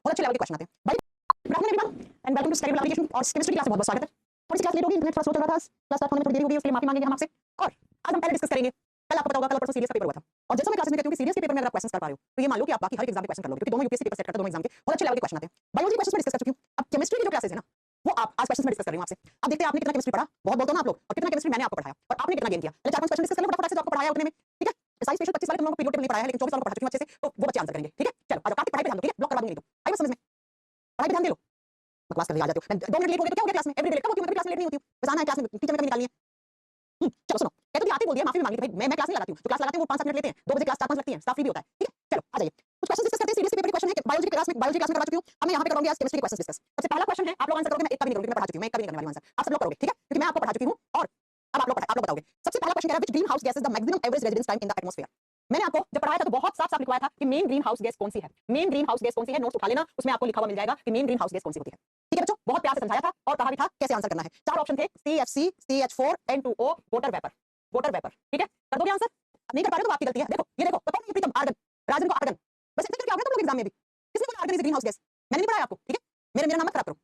बहुत अच्छे लेवल के क्वेश्चन आते हैं भाई। Good afternoon everyone and welcome to study application. और केमिस्ट्री क्लास में बहुत बहुत स्वागत है। थोड़ी सी क्लास लेट होगी, इंटरनेट थोड़ा स्लो चल रहा था, क्लास स्टार्ट होने में थोड़ी देरी हो गई, उसके लिए माफी मांगेंगे हम आपसे। और आज हम पहले डिस्कस करेंगे, कल आपको पता होगा कल परसों सीरीज का पेपर हुआ था, और जैसे मैं क्लासेस में कहती हूं कि सीरीज के पेपर में अगर आप क्वेश्चंस कर पा रहे हो तो ये मान लो कि आप बाकी हर एक एग्जाम के क्वेश्चन कर लोगे, क्योंकि दोनों यूपीएससी पेपर सेट करते हैं, दोनों एग्जाम के बहुत अच्छे लेवल के क्वेश्चन आते हैं। बायोलॉजी क्वेश्चंस में डिस्कस कर चुकी हूं, अब केमिस्ट्री की जो क्लासेस है ना वो आप आज क्वेश्चंस में डिस्कस कर रही हूं आपसे। अब देखते हैं आपने कितना केमिस्ट्री पढ़ा, बहुत बोलते हो ना आप लोग, और कितना केमिस्ट्री मैंने आपको पढ़ाया और आपने कितना गेन किया। पहले 4-5 क्वेश्चन डिस्कस कर लो फटाफट से, जो आपको पढ़ाया उतने में, ठीक है। साइंस स्पेशल 25 वाले तुम लोगों को पीरियड टेबल नहीं पढ़ाया है, लेकिन 24 वालों को पढ़ा चुकी हूं अच्छे से, तो वो बच्चे आंसर करेंगे, ठीक है। चलो आ जाओ, कार्तिक पढ़ाई पे ध्यान दो, ठीक है, ब्लॉक करवा दूंगी नहीं तो आई बस समझ में, पढ़ाई पे ध्यान दे लो। बकवास कर रही आ जाते हो, 2 मिनट लेट हो गए तो क्या हो गया क्लास में, एवरीडे लेट कब होती हूं मैं, क्लास में लेट नहीं होती हूं, बस आना है क्लास में, टीचर ने कभी निकालनी है। चलो सुनो, कहते तो आती बोल दिया, माफी मांग ली भाई, मैं क्लास नहीं लगाती हूं, जो क्लास लगाते हैं वो 5-7 मिनट लेते हैं, 2 बजे क्लास 4-5 लगती है, स्टाफ फ्री भी होता है, ठीक है। चलो आ जाइए, कुछ क्वेश्चन डिस्कस करते हैं। सीरीज के पेपर के क्वेश्चन है, बायोलॉजी क्लास में करवा चुकी हूं, अब मैं यहां पे करूंगी आज केमिस्ट्री क्वेश्चन डिस्कस। सबसे पहला क्वेश्चन है, आप लोग आंसर करोगे, मैं एक का भी नहीं करूंगी, मैं पढ़ा चुकी हूं, मैं एक का भी नहीं करने वाली आंसर, आप सब लोग करोगे, ठीक है, क्योंकि मैं आपको पढ़ा चुकी हूं और अब आप लोग बताओगे। सबसे पहला क्वेश्चन कह रहा है which green house gas is the maximum average residence time in the atmosphere. मैंने आपको जब पढ़ाया था तो बहुत साफ साफ लिखवाया था कि मेन ग्रीन हाउस गैस कौन सी है, मेन ग्रीन हाउस गैस कौन सी है, नोट्स उठा लेना, उसमें आपको लिखा हुआ मिल जाएगा कि मेन ग्रीन हाउस गैस कौन सी होती है, ठीक है बच्चों। बहुत प्यार से समझाया था और कहा भी था कैसे आंसर करना है। 4 ऑप्शन थे, CFC, CH4, N2O, water vapour, water vapour, ठीक है। कर दोगे आंसर, नहीं कर पा रहे तो आपकी गलती है। देखो ये देखो, तो कौन है प्रीतम, आर्गन, राजन को आर्गन, बस इतना क्या हो गया तुम लोग एग्जाम में भी, किसने बोला argon is green house gas, मैंने नहीं पढ़ाया आपको, ठीक है। मेरा नाम मत खराब करो,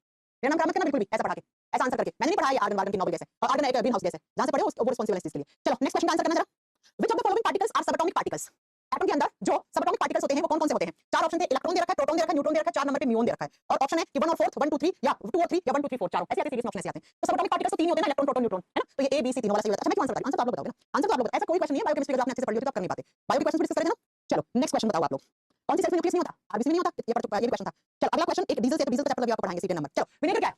मेरा नाम खराब मत करना बिल्कुल भी, ऐसा पढ़ा के ऐसा आंसर करके, मैंने नहीं पढ़ाया आर्गन वार्गन की नोबल गैस है, और आर्गन एक ग्रीन हाउस गैस है, जहां से पढ़े वो रिस्पांसिबल है इस चीज के लिए। चलो नेक्स्ट क्वेश्चन का आंसर करना जरा, which of the following particles are subatomic particles. Atom के अंदर जो सबएटॉमिक पार्टिकल्स होते हैं वो कौन-कौन से होते हैं। 4 ऑप्शन थे, इलेक्ट्रॉन दे रखा है, प्रोटॉन दे रखा है, न्यूट्रॉन दे रखा है, 4 नंबर पे म्यूऑन दे रखा है, और ऑप्शन है कि 1 और 4, 1 2 3 या 2 और 3 या 1 2 3 4, चारों ऐसे आते सीरीज में ऑप्शन ऐसे आते हैं। तो सबएटॉमिक पार्टिकल्स तो 3 ही होते हैं ना, इलेक्ट्रॉन, प्रोटॉन, न्यूट्रॉन, है ना। तो ये A B C तीनों वाला सही होता है। अच्छा मैं क्यों आंसर बता रही हूं, आंसर तो आप लोग बताओगे ना, आंसर तो आप लोग बताओ, ऐसा कोई क्वेश्चन नहीं है बायोकेमिस्ट्री अगर आपने अच्छे से पढ़ लिया तो आप कर नहीं पाते। बायो के क्वेश्चन डिस्कस करें ना। चलो नेक्स्ट क्वेश्चन बताओ आप लोग, कौन सी सेल्स में न्यूक्लियस नहीं होता, आरबीसी में नहीं होता, ये पढ़ चुका, ये भी क्वेश्चन था। चलो अगला क्वेश्चन, एक डीजल से, डीजल का चैप्टर अभी आपको पढ़ाएंगे सीटेन नंबर। चलो विनेगर क्या है,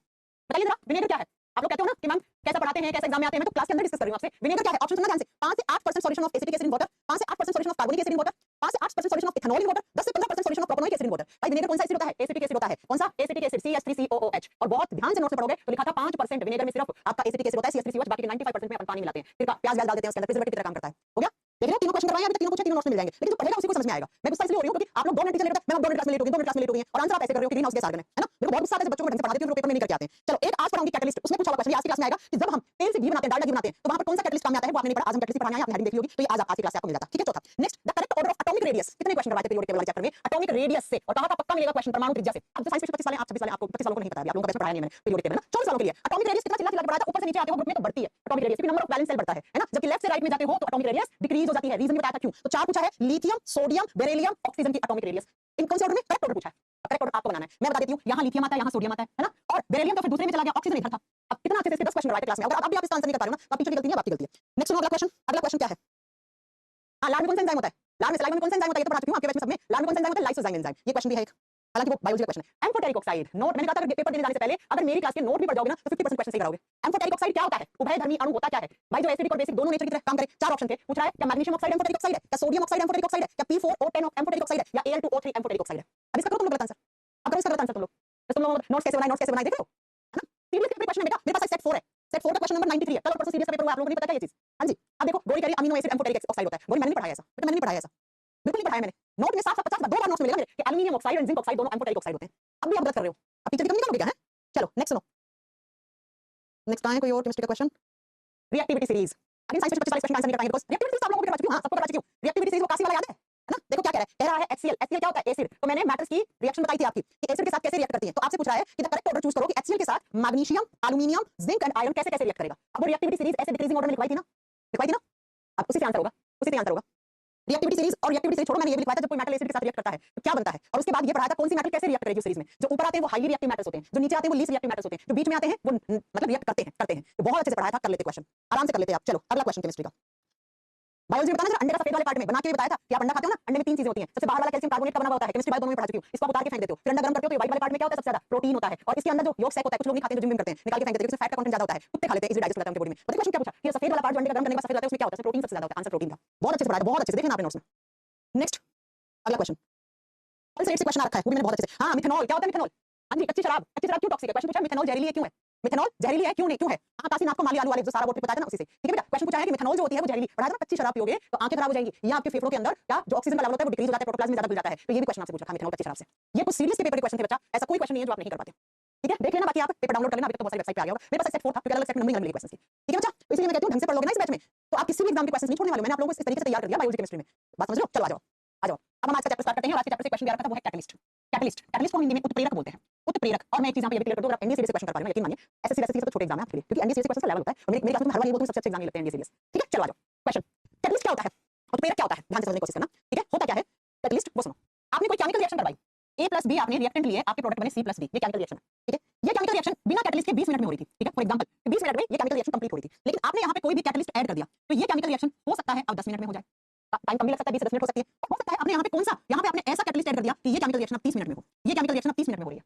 बताइए जरा, विनेगर क्या है। आप लोग कहते हो ना कि मैम कैसा पढ़ाते हैं, कैसे एग्जाम में आते हैं, मैं तो क्लास के अंदर डिस्कस कर रही हूं आपसे। विनेगर क्या है, ऑप्शन सुनना ध्यान से, 5 से 8% solution of acetic acid in water, 5 से 8% solution of carbonic acid in water, 5 से 8% solution of ethanol in water, 10 से 15% solution of propanoic acid in water. भाई विनेगर कौन सा एसिड होता है, एसिटिक एसिड होता है। कौन सा एसिटिक एसिड, CH3COOH। और बहुत ध्यान से नोट्स में पढ़ोगे तो लिखा था 5% विनेगर में सिर्फ आपका एसिटिक एसिड होता है, CH3COH, बाकी के 95% में अपन पानी मिलाते हैं, फिर प्याज व्याज डाल देते हैं उसके अंदर, प्रिजर्वेटिव की तरह काम करता है। हो गया, देख रहे हो तीनों क्वेश्चन करवाए हैं, अभी तीनों पूछे, तीनों नोट्स में मिल जाएंगे, लेकिन जो पढ़ेगा उसी को समझ में आएगा। मैं गुस्सा इसलिए हो रही हूं क्योंकि आप लोग 2 मिनट टीचर लेट होते हैं, मैं 2 मिनट क्लास में लेट हो गई, 2 मिनट क्लास में लेट हो गई और आंसर आप ऐसे कर रहे हो कि ग्रीन हाउस गैस आर्गन है ना। मेरे को बहुत गुस्सा आता है बच्चों को ढंग से पढ़ा देती हूं, पेपर में नहीं करके आते हैं। चलो एक आज पढ़ाऊंगी कैटलिस्ट, उसमें पूछा हुआ क्वेश्चन आज की क्लास में आएगा कि जब हम तेल से घी बनाते हैं, डालडा घी बनाते हैं, तो वहां पर कौन सा कैटलिस्ट काम में आता है, वो आपने नहीं पढ़ा, आज हम कैटलिस्ट पढ़ाने आए, आपने हेडिंग देखी होगी, तो ये आज की क्लास से आपको मिल जाता, ठीक है। चौथा next, the correct order of atomic radius, कितने क्वेश्चन करवाए थे पीरियोडिक टेबल वाले चैप्टर में, एटॉमिक रेडियस से, और कहा था पक्का मिलेगा क्वेश्चन परमाणु त्रिज्या से। अब जो साइंस में 25 वाले, आप 26 वाले, आपको 25 वालों को नहीं पता है, आप लोगों का वैसे पढ़ाया नहीं मैंने पीरियोडिक टेबल ना, 24 वालों के लिए एटॉमिक रेडियस कितना चिल्ला चिल्ला के पढ़ाया था, ऊपर से नीचे आते हो ग्रुप में तो बढ़ती है एटॉमिक रेडियस, क्योंकि नंबर ऑफ वैलेंस सेल बढ़ता है ना, जबकि लेफ्ट से राइट में जाते हो तो एटॉमिक रेडियस डिक्रीज हो जाती है। रीजन बताया था क्यों, तो 4 पूछा है, लिथियम, सोडियम, बेरिलियम, ऑक्सीजन की एटॉमिक रेडियस, इन कौन से ऑर्डर में, करेक्ट ऑर्डर पूछा है। करेक्ट ऑर्डर आपको बनाना है, मैं बता देती हूं, यहां लिथियम आता है, यहां सोडियम आता है ना, और बेरिलियम तो फिर दूसरे में चला गया, ऑक्सीजन इधर था। अब कितना अच्छे से 10 क्वेश्चन करवाए थे क्लास में, अगर आप भी इसका आंसर नहीं कर पा रहे हो ना, तो आप टीचर की गलती नहीं है, आपकी गलती है। नेक्स्ट सुनो अगला क्वेश्चन, अगला क्वेश्चन क्या है, हां लार्ज में कौन सा एंजाइम होता है, लार्ज में सलाइवा में कौन सा एंजाइम होता है, ये तो पढ़ा चुकी हूं आपके बैच में सब में, लार्ज में कौन सा एंजाइम होता है, लाइसोजाइम एंजाइम, ये क्वेश्चन भी है एक, हालांकि वो बायोलॉजी का क्वेश्चन है। एम्फोटेरिक ऑक्साइड नोट, मैंने कहा था अगर पेपर देने जाने से पहले अगर मेरी क्लास के नोट भी पढ़ जाओगे ना तो 50% क्वेश्चन सही कराओगे। एम्फोटेरिक ऑक्साइड क्या होता है, उभयधर्मी अणु होता क्या है भाई, जो एसिडिक और बेसिक दोनों नेचर की तरह काम करे। 4 ऑप्शन थे, पूछ रहा है क्या मैग्नीशियम ऑक्साइड एम्फोटेरिक ऑक्साइड है, क्या सोडियम ऑक्साइड एम्फोटेरिक ऑक्साइड है, क्या P4O10 एम्फोटेरिक ऑक्साइड है, या Al2O3 एम्फोटेरिक ऑक्साइड है। अब इसका करो तुम लोग गलत आंसर, अब करो इसका गलत आंसर तुम लोग, बस तुम लोग नोट्स कैसे बनाए, नोट्स कैसे बनाए देख लो, है ना। सीरीज के क्वेश्चन है बेटा, मेरे पास सेट 4 है, सेट 4 का क्वेश्चन नंबर 93 है, कल और परसों सीरीज का पेपर हुआ, आप लोगों को नहीं पता क्या ये चीज। हां जी, अब देखो गोरी कह रही है अमीनो एसिड एम्फोटेरिक ऑक्साइड होता है, गोरी मैंने नहीं पढ़ाया ऐसा, बेटा मैंने नहीं पढ़ाया ऐसा, बिल्कुल नहीं पढ़ाया मैंने। नोट में साफ साफ 50 2 बार नोट्स में मिलेगा मेरे कि एल्युमिनियम ऑक्साइड और जिंक ऑक्साइड दोनों एम्फोटेरिक ऑक्साइड होते हैं। अब भी आप गलत कर रहे हो, अब टीचर की कमी निकालोगे क्या है। चलो नेक्स्ट सुनो, नेक्स्ट आए कोई और केमिस्ट्री का question, reactivity series. Again science में 25 क्वेश्चन आंसर नहीं कर पाएंगे, बिकॉज़ रिएक्टिविटी सीरीज आप लोगों को करवा चुकी हूं, हां सबको करवा चुकी हूं। रिएक्टिविटी सीरीज वो कासी वाला याद है ना। देखो क्या कह रहा है, कह रहा है HCl, HCl क्या होता है, एसिड। तो मैंने मैटर्स की रिएक्शन बताई थी आपकी कि एसिड के साथ कैसे रिएक्ट करती है, तो आपसे पूछ रहा है कि द करेक्ट ऑर्डर चूज करो कि HCl के साथ magnesium, aluminium, zinc and iron कैसे कैसे रिएक्ट करेगा। अब वो रिएक्टिविटी सीरीज ऐसे डिक्रीजिंग ऑर्डर में लिखवाई थी ना, लिखवाई थी ना, अब उसी से आंसर होगा, उसी से आंसर होगा। रिएक्टिविटी सीरीज, और रिएक्टिविटी सीरीज छोड़ो, मैंने ये भी लिखवाया था जब कोई मेटल एसिड के साथ रिएक्ट करता है तो क्या बनता है, और उसके बाद ये पढ़ाया था कौन सी मेटल कैसे रिएक्ट करेगी उस सीरीज में। जो ऊपर आते हैं वो हाईली रिएक्टिव मेटल्स होते हैं, जो नीचे आते हैं वो लीस्ट रिएक्टिव मेटल्स होते हैं, जो बीच में आते हैं वो मतलब रिएक्ट करते हैं। तो बहुत अच्छे से पढ़ाया था, कर लेते क्वेश्चन, आराम से कर लेते आप। चलो अगला क्वेश्चन केमिस्ट्री का, बायोलॉजी में बताना जरा, अंडे का सफेद वाले पार्ट में बना के बताया था कि आप अंडा खाते हो ना, अंडे में 3 चीजें होती हैं, सबसे बाहर वाला कैल्शियम कार्बोनेट का बना हुआ होता है, केमिस्ट्री बायो दोनों में पढ़ा चुकी हूं, इसको आप उतार के फेंक देते हो, फिर अंडा गर्म करते हो तो व्हाइट वाले पार्ट में क्या होता है, सबसे ज्यादा प्रोटीन होता है, और इसके अंदर जो योक सैक होता है, कुछ लोग नहीं खाते हैं जो जिम में करते हैं, निकाल के फेंक देते हैं क्योंकि फैट का कंटेंट ज्यादा होता है, कुत्ते खा लेते हैं, इजी डाइजेस्ट हो जाता है उनके बॉडी में। तो क्वेश्चन क्या पूछा कि सफेद वाला पार्ट जो अंडे का गर्म करने के बाद सफेद होता है उसमें क्या होता है, प्रोटीन सबसे ज्यादा होता है, आंसर प्रोटीन का। बहुत अच्छे से पढ़ाया, बहुत अच्छे से देखना आपने नोट्स में। नेक्स्ट अगला क्वेश्चन, कल से क्वेश्चन आ रखा है, वो भी मैंने बहुत अच्छे से, हां मिथेनॉल क्या होता है, मिथेनॉल, हां जी कच्ची शराब क्यों टॉक्सिक है, क्वेश्चन पूछा मिथेनॉल जहरीली है क्यों है, मिथेनॉल जहरीली है क्यों नहीं, क्यों है, हां काशी नाक को माली आलू वाले जो सारा बोट बताया था ना उसी से, ठीक है बेटा। क्वेश्चन पूछा है कि मिथेनॉल जो होती है वो जहरीली, पढ़ा था ना, कच्ची शराब पियोगे तो आंखें खराब हो जाएंगी, या आपके फेफड़ों के अंदर क्या जो ऑक्सीजन का लेवल होता है वो डिक्रीज हो जाता है, प्रोटोप्लाज्म में ज्यादा घुल जाता है, तो ये भी क्वेश्चन आपसे पूछ रखा है मिथेनॉल कच्ची शराब से। ये कुछ सीरीज के पेपर के क्वेश्चन थे बच्चा, ऐसा कोई क्वेश्चन नहीं है जो आप नहीं कर पाते, ठीक है। देख लेना, बाकी आप पेपर डाउनलोड कर लेना, अभी तो बहुत सारी वेबसाइट पे आ गया होगा, मेरे पास सेट 4 था क्योंकि अलग सेट में नंबरिंग मिली क्वेश्चन की, ठीक है बच्चा। तो इसलिए मैं कहती हूं ढंग से पढ़ लोगे ना इस बैच में तो आप किसी भी एग्जाम के क्वेश्चन नहीं छोड़ने वाले, मैंने आप लोगों को इस तरीके से तैयार कर दिया बायोलॉजी केमिस्ट्री में, बात समझ लो। चलो आ जाओ, आ जाओ, अब हम आज का चैप्टर स्टार्ट करते हैं, और आज के चैप्टर से क्वेश्चन दिया रखा था वो है कैटलिस्ट। कैटलिस्ट, कैटलिस्ट को हिंदी में उत्प्रेरक बोलते हैं। उत्प्रेरक। और मैं एक चीज यहाँ पे ये भी क्लियर कर दूं, अगर आप एनडीए सीरीज क्वेश्चन करवा रहे हो, यकीन मानिए एसएससी वैसे तो छोटे एग्जाम है आपके लिए, क्योंकि एनडीए सीरीज क्वेश्चन का लेवल होता है और मेरे क्लास में हर बार ये बोलते हैं सबसे अच्छे एग्जाम ये लगते हैं एनडीए सीरीज। ठीक है, चलो आ जाओ क्वेश्चन। कैटलिस्ट क्या होता है, उत्प्रेरक क्या होता है, ध्यान से समझने की कोशिश करना। ठीक है, होता क्या है कैटलिस्ट, वो सुनो। आपने कोई केमिकल रिएक्शन करवाई, A प्लस B आपने रिएक्टेंट लिए, आपके प्रोडक्ट बने C प्लस D, ये केमिकल रिएक्शन है। ठीक है, ये केमिकल रिएक्शन बिना कैटलिस्ट के 20 मिनट में हो रही थी। ठीक है, फॉर एग्जांपल 20 मिनट में ये केमिकल रिएक्शन कंप्लीट हो रही थी, लेकिन आपने यहाँ पे कोई भी कैटलिस्ट ऐड कर दिया तो ये केमिकल रिएक्शन हो सकता है अब 10 मिनट में हो जाए। टाइम कम भी लग सकता है, 20 से 10 मिनट हो सकती है। हो सकता है आपने यहाँ पे कौन सा, यहाँ पे आपने ऐसा कैटलिस्ट ऐड कर दिया कि ये केमिकल रिएक्शन अब 30 मिनट में हो, ये केमिकल रिएक्शन अब 30 मिनट में हो रही है।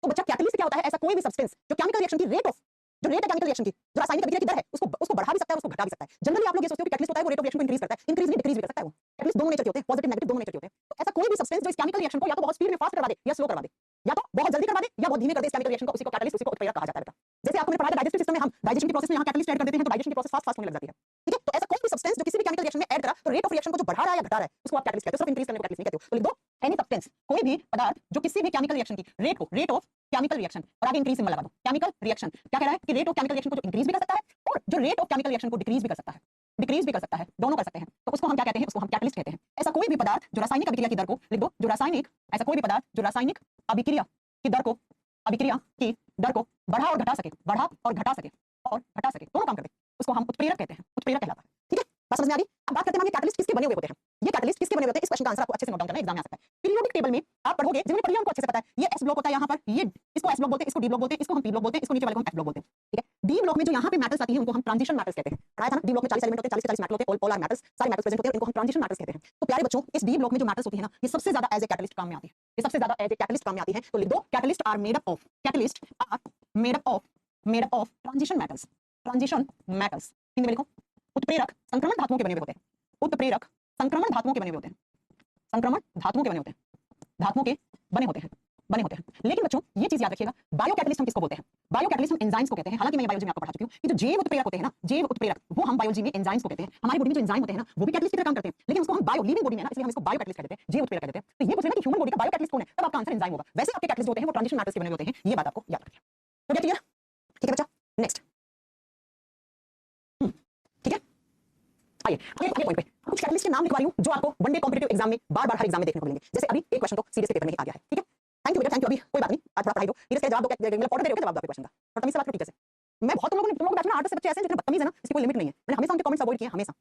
तो बच्चा कैटलिस्ट क्या होता है, ऐसा कोई भी सब्सटेंस जो केमिकल रिएक्शन की रेट ऑफ, जो रेट है केमिकल रिएक्शन की, जो रासायनिक अभिक्रिया की दर है, उसको बढ़ा भी सकता है, उसको घटा भी सकता है। जनरली आप लोग ये सोचते हो कि कैटलिस्ट होता है वो रेट ऑफ रिएक्शन को इंक्रीज करता है, इंक्रीज नहीं डिक्रीज भी कर सकता है। वो कैटलिस्ट दोनों नेचर के होते हैं, पॉजिटिव नेगेटिव दोनों नेचर के होते हैं। तो ऐसा कोई भी सब्सटेंस जो इस केमिकल रिएक्शन को या तो बहुत स्पीड में फास्ट करवा दे या स्लो करवा दे, या तो बहुत जल्दी करवा दे या बहुत धीमे कर दे इस केमिकल रिएक्शन को, उसी को कैटलिस्ट, उसी को उत्प्रेरक कहा जाता है। जैसे आपको पढ़ाया था डाइजेस्टिव सिस्टम में, हम डाइजेशन की प्रोसेस में यहाँ कैटलिस्ट ऐड कर देते हैं तो डाइजेशन की प्रोसेस फास्ट होने लग जाती है। ठीक है, तो ऐसा कोई भी सब्सटेंस जो किसी भी केमिकल रिएक्शन में ऐड करा तो रेट ऑफ रिएक्शन को जो बढ़ा रहा है या घटा रहा है उसको आप कैटलिस्ट कहते हो, सिर्फ इंक्रीज करने को कैटलिस्ट नहीं कहते हो। तो लिख दो एनी सब्सटेंस, कोई भी पदार्थ जो किसी भी केमिकल रिएक्शन की रेट को, रेट ऑफ केमिकल रिएक्शन, और आगे इंक्रीज सिंबल लगा दो। केमिकल रिएक्शन क्या कह रहा है कि रेट ऑफ केमिकल रिएक्शन को जो इंक्रीज भी कर सकता है और जो रेट ऑफ केमिकल रिएक्शन को डिक्रीज भी कर सकता है, डिक्रीज भी कर सकता है, दोनों कर सकते हैं, तो उसको हम क्या कहते हैं, उसको हम कैटलिस्ट कहते हैं। ऐसा कोई भी पदार्थ जो रासायनिक अभिक्रिया की दर को, लिख दो जो रासायनिक, ऐसा कोई भी पदार्थ जो रासायनिक अभिक्रिया की दर को, अभिक्रिया की दर को बढ़ा और घटा सके, बढ़ा और घटा सके, और घटा सके, दोनों काम कर दे, उसको हम उत्प्रेरक कहते हैं, उत्प्रेरक कहलाता है। ठीक है, बात समझ में आ गई। अब बात करते हैं कैटलिस्ट किसके बने हुए होते हैं। ये कैटलिस्ट किसके बने हुए होते हैं, इस क्वेश्चन का आंसर आपको अच्छे से नोट डाउन करना है, एग्जाम में आ सकता है। पीरियोडिक टेबल में आप पढ़ोगे, जिन्होंने पढ़ी है उनको अच्छे से पता है, ये एस ब्लॉक होता है यहाँ पर, ये इसको एस ब्लॉक बोलते हैं, इसको डी ब्लॉक बोलते हैं, इसको हम पी ब्लॉक बोलते हैं, इसको नीचे वाले को हम एफ ब्लॉक बोलते हैं। ठीक है, डी ब्लॉक में जो यहाँ पे मेटल्स आती है उनको हम ट्रांजिशन मेटल्स कहते हैं। पढ़ाया था ना, डी ब्लॉक में 40 एलिमेंट होते हैं, 40 से 40 मेटल होते हैं, ऑल आर मेटल्स, सारे मेटल्स प्रेजेंट होते हैं, इनको हम ट्रांजिशन मेटल्स कहते हैं। तो प्यारे बच्चों, इस डी ब्लॉक में जो मेटल्स होती है ना, ये सबसे ज्यादा एज ए कैटलिस्ट काम में आती है, ये सबसे ज्यादा एज ए कैटलिस्ट काम में आती है। तो लिख दो catalyst are made up of, catalyst are made up of transition metals, transition metals. Hindi में लिखो उत्प्रेरक संक्रमण धातुओं के बने हुए होते हैं, उत्प्रेरक संक्रमण धातुओं के बने हुए होते हैं, संक्रमण धातुओं के बने होते हैं, धातुओं के बने होते हैं, बने होते हैं। लेकिन बच्चों ये चीज याद रखिएगा, बायो कैटलिस्ट हम किसको बोलते हैं, बायो कैटलिस्ट हम एंजाइम्स को कहते हैं। हालांकि मैं बायोलॉजी में आपको पढ़ा चुकी हूं कि जो जैव उत्प्रेरक होते हैं ना, जैव उत्प्रेरक, वो हम बायोलॉजी में एंजाइम्स को कहते हैं। हमारी बॉडी में जो एंजाइम होते हैं ना, वो भी कैटलिस्ट की तरह काम करते हैं, लेकिन उसको हम बायो लिविंग बॉडी में ना, इसलिए हम इसको बायो कैटलिस्ट कहते हैं, जैव उत्प्रेरक कहते हैं। तो ये पूछना कि ह्यूमन बॉडी का बायो कैटलिस्ट कौन है, तब आपका आंसर एंजाइम होगा। वैसे आपके कैटलिस्ट होते हैं वो ट्रांजिशन मेटल्स के बने होते हैं, ये बात आपको याद रखिए। हो गया क्लियर? ठीक है बच्चा, नेक्स्ट। ठीक है, आइए अगले पॉइंट पे कुछ कैटलिस्ट के नाम लिखवा रही हूं जो आपको वनडे कॉम्पिटिटिव एग्जाम में बार-बार हर एग्जाम में देखने को मिलेंगे। जैसे अभी एक क्वेश्चन तो सीरीज के पेपर में ही आ गया है। ठीक है, थैंक यू बेटा, थैंक यू। अभी कोई बात नहीं, आज थोड़ा पढ़ाई दो, इसके जवाब दो, मतलब ऑर्डर दे रहे हो, जवाब दो क्वेश्चन का, और तमीज से बात करो टीचर से। मैं बहुत तुम लोगों के बैच में 8 से बच्चे ऐसे हैं जितने बदतमीज है ना, इसकी कोई लिमिट नहीं है। मैंने हमेशा उनके कमेंट्स अवॉइड किए, हमेशा।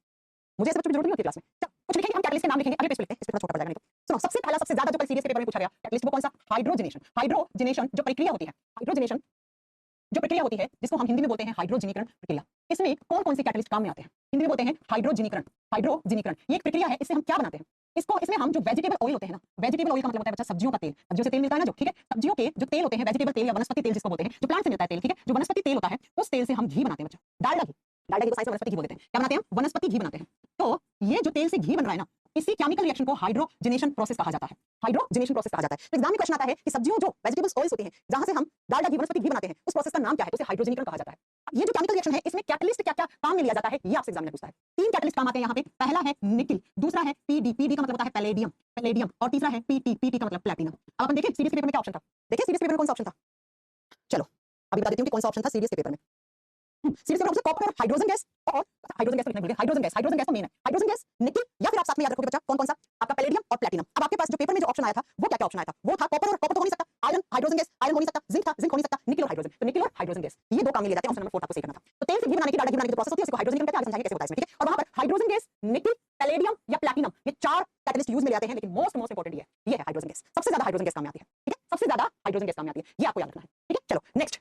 मुझे ऐसे बच्चों की जरूरत नहीं होती क्लास में। चल कुछ लिखेंगे हम कैटलिस्ट के नाम लिखेंगे, अगले पेज पे लिखते हैं, इस पे थोड़ा छोटा पड़ जाएगा नहीं तो। सुनो, सबसे पहला सबसे ज्यादा जो कल सीरीज के पेपर में पूछा गया कैटलिस्ट वो कौन सा, हाइड्रोजनेशन। हाइड्रोजनेशन जो प्रक्रिया होती है, हाइड्रोजनेशन जो प्रक्रिया होती है जिसको हम हिंदी में बोलते हैं हाइड्रोजनीकरण प्रक्रिया, इसमें कौन कौन से कैटलिस्ट काम में आते हैं, हिंदी में बोलते हैं हाइड्रोजनीकरण। हाइड्रोजनीकरण ये एक प्रक्रिया है, इससे हम क्या बनाते हैं, इसको इसमें हम जो वेजिटेबल ऑयल होते हैं ना, वेजिटेबल ऑयल का मतलब होता है बच्चा सब्जियों का तेल, सब्जियों से तेल मिलता है ना जो, ठीक है, सब्जियों के जो तेल होते हैं, वेजिटेबल तेल या वनस्पति तेल जिसको बोलते हैं, जो प्लांट से मिलता है तेल, ठीक है, जो वनस्पति तेल होता है उस तेल से हम घी बनाते हैं बच्चा, डालडा घी। डालडा घी को साइंस में वनस्पति घी बोलते हैं। क्या बनाते हैं, वनस्पति घी बनाते हैं। तो ये जो तेल से घी बन रहा है ना, इसी केमिकल रिएक्शन को हाइड्रोजनेशन प्रोसेस कहा जाता है, हाइड्रोजनेशन प्रोसेस कहा जाता है। तो एग्जाम में क्वेश्चन आता है कि सब्जियों जो वेजिटेबल्स ऑयल्स होती हैं जहां से हम डालडा घी वनस्पति घी बनाते हैं, उस प्रोसेस का नाम क्या है, तो उसे हाइड्रोजनीकरण कहा जाता है। अब ये जो केमिकल रिएक्शन है इसमें कैटलिस्ट क्या क्या काम में लिया जाता है, ये आपसे एग्जाम में पूछता है। 3 कैटलिस्ट काम आते हैं यहाँ पे, पहला है निकिल, दूसरा है पीडी, पीडी का मतलब होता है पैलेडियम, पैलेडियम, और तीसरा है पीटी, पीटी का मतलब प्लैटिनम। अब अपन देखें सीरीज के पेपर में क्या ऑप्शन था, देखिए सीरीज के पेपर में कौन सा ऑप्शन था, चलो अभी बता देती हूँ कि कौन सा ऑप्शन था सीरीज के पेपर में। सीरीज के पेपर में कॉपर, हाइड्रोजन गैस, और हाइड्रोजन गैस तो लिखना भूल गए, हाइड्रोजन गैस, हाइड्रोजन गैस तो मेन है, हाइड्रोजन गैस, निकिल, या फिर आप साथ में याद रखोगे बच्चा कौन कौन सा, आपका पैलेडियम और प्लैटिनम। अब आपके पास जो पेपर में जो ऑप्शन आया था वो क्या क्या ऑप्शन आया था, वो था कॉपर, और कॉपर तो हो नहीं सकता, आयरन, हाइड्रोजन गैस, आयरन हो नहीं सकता, जिंक था, जिंक हो नहीं सकता, निकिल और हाइड्रोजन, तो निकिल और हाइड्रोजन गैस ये दो काम में ले जाते हैं। ऑप्शन नंबर 4 आपको सही करना था। तो तेल से घी बनाने की, डालडा घी बनाने की प्रोसेस होती है, उसको हाइड्रोजनीकरण कहते हैं, आगे समझाएंगे कैसे होता है इसमें, ठीक है। और वहां पर हाइड्रोजन गैस, निकिल, पैलेडियम या प्लैटिनम, ये 4 कैटलिस्ट यूज में ले आते हैं, लेकिन मोस्ट इंपोर्टेंट ये है हाइड्रोजन गैस, सबसे ज्यादा हाइड्रोजन गैस काम में आती है, ठीक है, सबसे ज्यादा हाइड्रोजन गैस काम में आती है, ये आपको याद रखना है, ठीक है। चलो नेक्स्ट,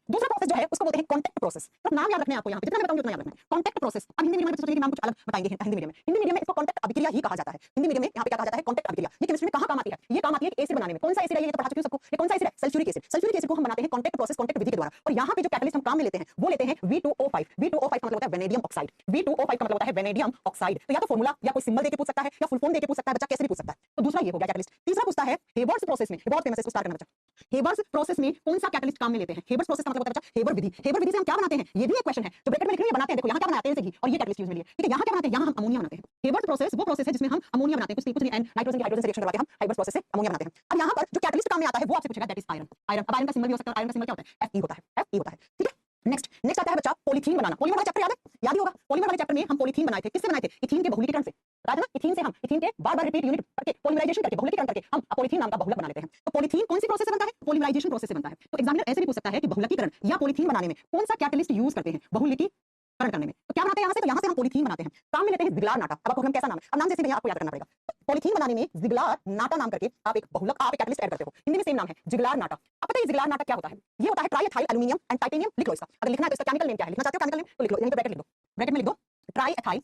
दूसरा प्रोसेस जो है उसको बोलते हैं कांटेक्ट प्रोसेस। तो नाम याद रखना है आपको, यहाँ पे जितना मैं बताऊंगी उतना याद रखना है। कांटेक्ट प्रोसेस, अब हिंदी मीडियम में सोचेंगे कि नाम कुछ अलग बताएंगे, हिंदी मीडियम में इसको कांटेक्ट अभिक्रिया ही कहा जाता है। हिंदी मीडियम में यहाँ पे क्या कहा जाता है, कांटेक्ट अभिक्रिया। ये केमिस्ट्री में कहाँ काम आती है, ये काम आती है एसिड बनाने में। कौन सा एसिड है, ये तो पढ़ा चुके हो सबको, ये कौन सा एसिड है, सल्फ्यूरिक एसिड। सल्फ्यूरिक एसिड को हम बनाते हैं कांटेक्ट प्रोसेस, कांटेक्ट विधि के द्वारा। और यहाँ पे जो कैटलिस्ट हम काम में लेते हैं वो लेते हैं V2O5। V2O5 का मतलब होता है वेनेडियम ऑक्साइड, V2O5 का मतलब होता है वेनेडियम ऑक्साइड। तो या तो फॉर्मूला या कोई सिंबल देके पूछ सकता है, या फुल फॉर्म देके पूछ सकता है, बच्चा कैसे भी पूछ सकता है। तो दूसरा ये हो गया कैटलिस्ट। तीसरा पूछता है हेबर्स प्रोसेस में, बहुत फेमस है, इसको स्टार्ट करना बच्चा। हेबर्स प्रोसेस में कौन सा कैटलिस्ट काम में लेते हैं, हेबर्स प्रोसेस का मतलब होता है बच्चा हेबर विधि। हेबर विधि से हम क्या बनाते हैं, ये भी एक क्वेश्चन है जो ब्रैकेट में लिख रही है, बनाते हैं, देखो यहाँ क्या बनाते हैं तेल से घी, और ये कैटलिस्ट यूज में लिए, ठीक है। यहाँ क्या बनाते हैं, यहाँ हम अमोनिया बनाते हैं। हेबर्स प्रोसेस वो प्रोसेस है जिसमें हम अमोनिया बनाते हैं, कुछ नहीं एंड नाइट्रोजन की हाइड्रोजन से रिएक्शन करवा के हम हेबर्स प्रोसेस से अमोनिया बनाते हैं। अब यहाँ पर जो कैटलिस्ट काम में आता है वो आपसे पूछेगा, दैट इज आयरन। आयरन, अब आयरन का सिंबल भी हो सकता है, आयरन का सिंबल क्या होता है, Fe होता है, Fe होता है, ठीक है। नेक्स्ट आता है बच्चा पॉलीथीन बनाना। पॉलीमर वाला चैप्टर याद है, याद ही होगा। पॉलीमर वाले चैप्टर में हम पॉलीथीन बनाए थे, किससे बनाए थे, इथीन के बहुलीकरण से। बताया था ना, इथीन से हम इथीन के बार-बार रिपीट यूनिट करके पॉलीमराइजेशन करके बहुलकीकरण करके हम पॉलीथीन नाम का बहुलक बना लेते हैं। तो पॉलीथीन कौन सी प्रोसेस से बनता है? पॉलीमराइजेशन प्रोसेस से बनता है। तो एग्जामिनर ऐसे भी पूछ सकता है कि बहुलकीकरण या पॉलीथीन बनाने में कौन सा कैटलिस्ट यूज करते हैं बहुलकीकरण करने में। तो क्या बनाते हैं यहाँ से? तो यहाँ से हम पॉलीथीन बनाते हैं। काम में लेते हैं ज़िगलार नाटा। अब आपको हम कैसा नाम है? अब नाम जैसे भैया आपको याद करना पड़ेगा। पॉलीथीन बनाने में ज़िगलार नाटा नाम करके आप एक बहुलक आप एक कैटलिस्ट ऐड करते हो। हिंदी में सेम नाम है ज़िगलार नाटा। अब पता है ज़िगलार नाटा क्या होता है? ये होता है ट्राइएथाइल एल्युमिनियम एंड टाइटेनियम। लिख लो इसका। अगर लिखना है तो इसका केमिकल नेम क्या है? लिखना चाहते हो केमिकल नेम तो लिख लो, यहीं पे ब्रैकेट लिख दो। ब्रैकेट में लिख दो ट्राइएथाइल,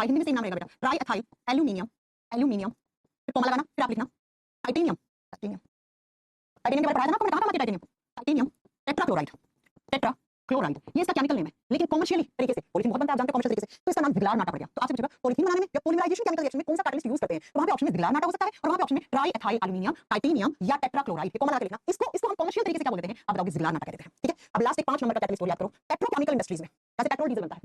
हिंदी में सेम नाम रहेगा बेटा, ट्राइएथाइल एल्युमिनियम फिर कॉमा लगाना, फिर आप लिखना टाइटेनियम। टाइटेनियम टाइटेनियम के बारे में पढ़ाया था ना आपको, मैंने कहा था आपके टाइटेनियम टेट्राक्लोराइड। टेट्राक्लोराइड ये इसका केमिकल नेम है, लेकिन कॉमर्शियली तरीके से पॉलीथीन बहुत बनता है आप जानते हैं कॉमर्शियल तरीके से, तो इसका नाम ज़िगलार नाटा पड़ गया। तो आपसे पूछेगा पॉलीथीन बनाने में या पॉलीमराइजेशन केमिकल रिएक्शन में कौन सा कैटलिस्ट यूज करते हैं? तो वहां पे ऑप्शन में ज़िगलार नाटा हो सकता है और वहां पे ऑप्शन में ट्राइएथाइल एल्युमिनियम टाइटेनियम या टेट्राक्लोराइड। ये कॉमन लगा के लिखना। इसको हम कॉमर्शियल तरीके से क्या बोलते हैं? आप बताओगे ज़िगलार नाटा कहते हैं। ठीक है, अब लास्ट एक 5 नंबर का कैटलिस्ट याद करो। पेट्रोकेमिकल इंडस्ट्रीज में जैसे पेट्रोल डीजल बनता है,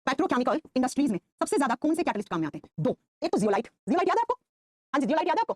पेट्रोकेमिकल इंडस्ट्रीज में सबसे ज्यादा कौन से कैटलिस्ट काम में आते हैं? दो। एक तो जियोलाइट याद है आपको? हाँ जी, जियोलाइट याद है आपको?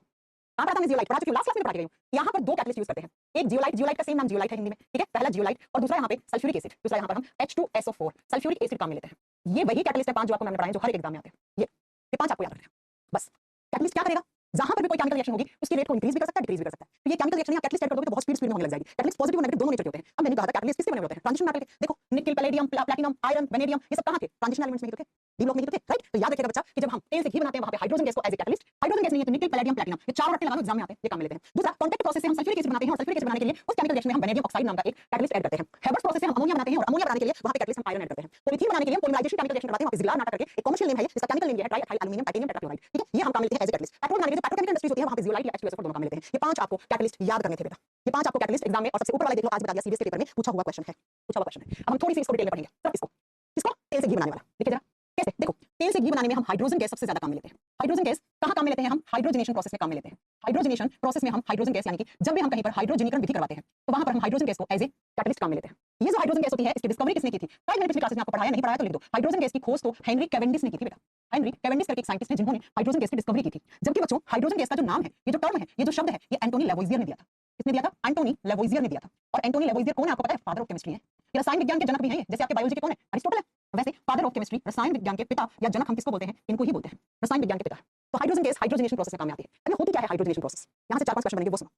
कहां पढ़ा था मैं जियोलाइट? पढ़ा चुकी हूं, लास्ट क्लास में पढ़ा के गई हूं। यहाँ पर दो कैटलिस्ट यूज करते हैं। एक जियोलाइट का सेम नाम जियोलाइट है हिंदी में, ठीक है, पहला जियोलाइट और दूसरा यहाँ पे सल्फ्यूरिक एसिड। दूसरा यहाँ पर हम H2SO4 सल्फ्यूरिक एसिड काम में लेते हैं। ये वही कैटलिस्ट है 5 जो आपको मैंने पढ़ाए जो हर एक एग्जाम में आते हैं। ये 5 आपको याद रखना है बस। कैटलिस्ट क्या करेगा? जहां पर भी कोई केमिकल रिएक्शन होगी उसकी रेट को इंक्रीज भी कर सकता है, डिक्रीज भी कर सकता है। तो ये केमिकल रिएक्शन या कैटलिस्ट ऐड कर दोगे तो बहुत स्पीड में होने लग जाएगी। कैटलिस्ट पॉजिटिव और नेगेटिव दोनों नेचर के होते हैं। अब मैंने कहा था कैटलिस्ट किससे बने होते हैं? ट्रांजिशन मेटल के। देखो nickel, palladium, platinum, iron, vanadium ये सब कहां थे? ट्रांजिशन एलिमेंट्स में ही तो थे, डी ब्लॉक में ही तो थे, राइट? तो याद रखिएगा बच्चा कि जब हम तेल से घी बनाते हैं वहां पे हाइड्रोजन गैस को as a catalyst, hydrogen gas नहीं है तो निकेल, पैलेडियम, प्लैटिनम ये चारों रट्टे लगा लो एग्जाम में आते हैं, ये काम में लेते हैं। दूसरा कॉन्टैक्ट प्रोसेस से हम सल्फ्यूरिक एसिड बनाते हैं और सल्फ्यूरिक एसिड बनाने के लिए उस केमिकल रिएक्शन में हम वेनेडियम ऑक्साइड नाम का एक कैटलिस्ट ऐड करते हैं। हेबर्स प्रोसेस से हम अमोनिया बनाते हैं और अमोनिया बनाने के लिए वहां पे कैटलिस्ट हम आयरन ऐड करते हैं। पॉलीथीन बनाने के लिए हम पॉलीमराइजेशन केमिकल रिएक्शन करवाते हैं, वहां पे ज़िगलार नाटा करके एक कमर्शियल नेम है जिसका केमिकल नेम ये है ट्राइएथाइल एल्युमिनियम टाइटेनियम टेट्राक्लोराइड। ठीक है, ये हम काम लेते हैं एज ए कैटलिस्ट। पेट्रोल बनाने के लिए पेट्रोकेमिकल इंडस्ट्रीज होती है, वहां पे जियोलाइट या H2SO4 दोनों काम लेते हैं। ये 5 आपको कैटलिस्ट याद करने थे बेटा। ये 5 आपको कैटलिस्ट एग्जाम में और सबसे ऊपर वाले देख लो, आज बता दिया सीरीज के पेपर में पूछा हुआ क्वेश्चन है। अब हम थोड़ी सी इसको डिटेल में पढ़ेंगे। सिर्फ इसको तेल से घी बनाने वाला देखिए जरा कैसे। देखो तेल से घी बनाने में हम हाइड्रोजन गैस सबसे ज्यादा काम में लेते हैं। हाइड्रोजन गैस कहां काम में लेते हैं? हम हाइड्रोजनेशन प्रोसेस में काम में लेते हैं। हाइड्रोजनेशन प्रोसेस में हम हाइड्रोजन गैस यानी कि जब भी हम कहीं पर हाइड्रोजनीकरण विधि करवाते हैं तो वहां पर हम हाइड्रोजन गैस को एज ए कैटलिस्ट काम में लेते हैं। ये जो हाइड्रोजन गैस होती है इसकी डिस्कवरी किसने की थी? शायद मैंने पिछली क्लास में आपको पढ़ाया, नहीं पढ़ाया तो लिख दो। हाइड्रोजन गैस की खोज तो हेनरी कैवेंडिश ने की थी बेटा। हेनरी कैवेंडिश करके एक साइंटिस्ट है जिन्होंने हाइड्रोजन गैस की डिस्कवरी की थी। जबकि बच्चों हाइड्रोजन गैस का जो नाम है, ये जो टर्म है, ये जो शब्द है, ये एंटोनी लेवोइजियर ने दिया था। किसने दिया था? एंटोनी लेवोइजियर ने दिया था। और एंटोनी लेवोइजियर कौन है आपको पता है? फादर ऑफ केमिस्ट्री है। ये रसायन विज्ञान के जनक भी हैं। जैसे आपके बायोलॉजी के कौन है? अरिस्टोटल है। वैसे फादर ऑफ केमिस्ट्री रसायन विज्ञान के पिता या जनक हम किसको बोलते हैं? इनको ही बोलते हैं, रसायन विज्ञान के पिता। तो हाइड्रोजन गैस हाइड्रोजनेशन प्रोसेस में काम में आती है। अभी होती क्या है हाइड्रोजनेशन प्रोसेस? यहाँ से 4-5 क्वेश्चन बनेंगे, वो सुनो।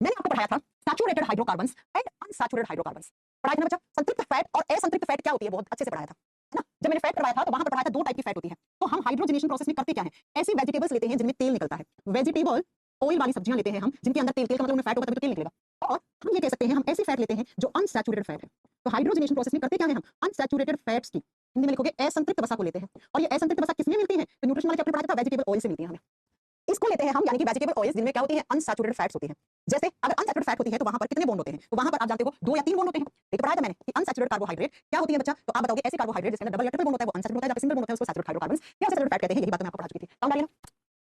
मैंने आपको पढ़ाया था saturated hydrocarbons and unsaturated hydrocarbons. पढ़ाया था ना बच्चा? संतृप्त फैट और असंतृप्त फैट क्या होती है? बहुत अच्छे से पढ़ाया था, है ना? जब मैंने फैट पढ़ाया था तो वहां पर पढ़ाया था 2 टाइप की फैट होती है। तो हम हाइड्रोजनेशन प्रोसेस में करते क्या है? ऐसी वेजिटेबल्स लेते हैं जिनमें तेल निकलता है, वेजिटेबल ऑयल वाली सब्जियां लेते हैं हम जिनके अंदर तेल का मतलब उनमें फैट होता है तो तेल निकलेगा। और हम ये कह सकते हैं हम ऐसी फैट लेते हैं जो अनसैचुरेटेड फैट है। तो हाइड्रोजनेशन प्रोसेस में करते क्या है? हम अनसैचुरेटेड फैट्स की हिंदी में लिखोगे असंतृप्त वसा को लेते हैं। और ये असंतृप्त वसा किसमें मिलती है? तो न्यूट्रिशन वाले चैप्टर में पढ़ाया था, वेजिटेबल ऑयल से मिलती है हमें। इसको लेते हैं हम यानी कि वेजिटेबल ऑयल्स जिनमें क्या होती है? अनसैचुरेटेड फैट्स होती हैं। जैसे अगर अनसैचुरेटेड फैट होती है तो वहां पर कितने बॉन्ड होते हैं? तो वहां पर आप जानते हो 2 या 3 बॉन्ड होते हैं। एक पढ़ाया था मैंने कि अनसैचुरेटेड कार्बोहाइड्रेट क्या होती है बच्चा? तो आप बताओगे ऐसे कार्बोहाइड्रेट जिसके अंदर डबल या ट्रिपल बॉन्ड होता है वो अनसैचुरेटेड होता है, जब सिंगल बॉन्ड होता है उसको सैचुरेटेड हाइड्रोकार्बन्स या सैचुरेटेड फैट कहते हैं। यही बात मैं आपको पढ़ा चुकी थी। साउंड आ रही है ना?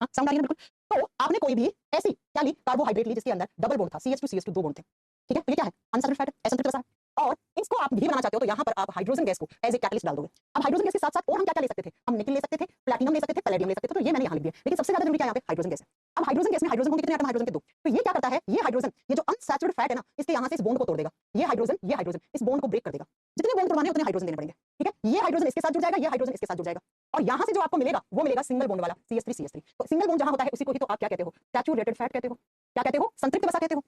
हां, साउंड आ रही है ना? बिल्कुल। तो आपने कोई भी ऐसी क्या ली? कार्बोहाइड्रेट ली जिसके अंदर डबल बॉन्ड था, CH2 2 बॉन्ड थे। ठीक है, तो ये क्या है? अनसैचुरेटेड फैट, असंतृप्त वसा। और इसको आप घी बनाना चाहते हो तो यहाँ पर आप हाइड्रोजन गैस को एज ए कैटलिस्ट डाल दोगे। अब हाइड्रोजन गैस के साथ साथ और हम क्या क्या ले सकते थे? हम निकेल ले सकते थे, प्लैटिनम ले सकते थे, पैलेडियम ले सकते थे, तो ये मैंने यहाँ लिख दिया। लेकिन सबसे ज्यादा जरूरी क्या है यहाँ पे? हाइड्रोजन गैस है। अब हाइड्रोजन गैस में हाइड्रोजन होंगे कितने एटम? हाइड्रोजन के 2। तो ये क्या करता है? ये हाइड्रोजन, ये जो अनसैचुरेटेड फैट है ना, इसके यहाँ से इस बॉन्ड को तोड़ देगा। ये हाइड्रोजन इस बॉन्ड को ब्रेक कर देगा। जितने बॉन्ड तोड़वाने उतने हाइड्रोजन देने पड़ेंगे। ठीक है, ये हाइड्रोजन इसके साथ जुड़ जाएगा, ये हाइड्रोजन इसके साथ जुड़ जाएगा और यहाँ से जो आपको मिलेगा वो मिलेगा सिंगल बॉन्ड वाला CH3। तो सिंगल बॉन्ड जहाँ होता है उसी को ही तो आप क्या कहते हो? सैचुरेटेड फैट कहते हो। क्या कहते हो? संतृप्त वसा कहते हो।